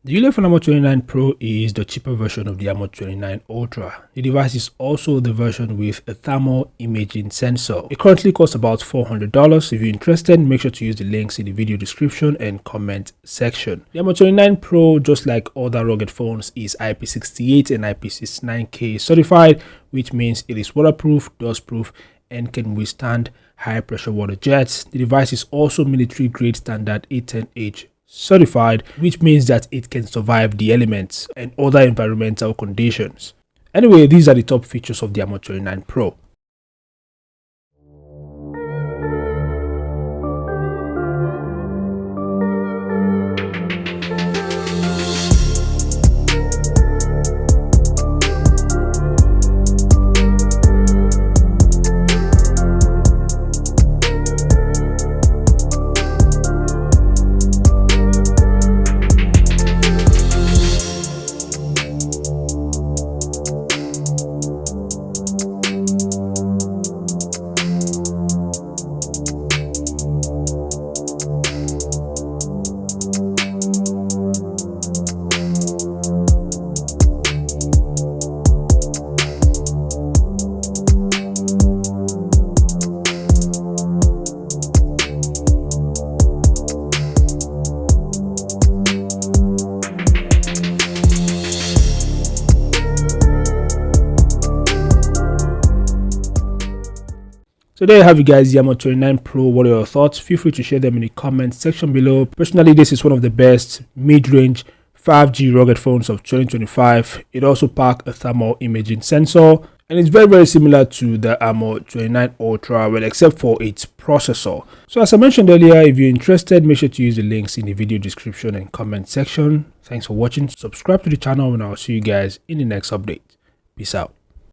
The Ulefone Armor 29 Pro is the cheaper version of the Armor 29 Ultra. The device is also the version with a thermal imaging sensor. It currently costs about $400. If you're interested, make sure to use the links in the video description and comment section. The Armor 29 Pro, just like other rugged phones, is IP68 and IP69K certified, which means it is waterproof, dustproof, and can withstand high pressure water jets. The device is also military grade standard 810H certified, which means that it can survive the elements and other environmental conditions. Anyway, these are the top features of the Armor 29 Pro. So there you have you guys, the Armor 29 Pro. What are your thoughts? Feel free to share them in the comment section below. Personally, this is one of the best mid-range 5G rugged phones of 2025. It also packs a thermal imaging sensor, and it's very similar to the Armor 29 Ultra, well, except for its processor. So as I mentioned earlier, if you're interested, make sure to use the links in the video description and comment section. Thanks for watching. Subscribe to the channel, and I'll see you guys in the next update. Peace out.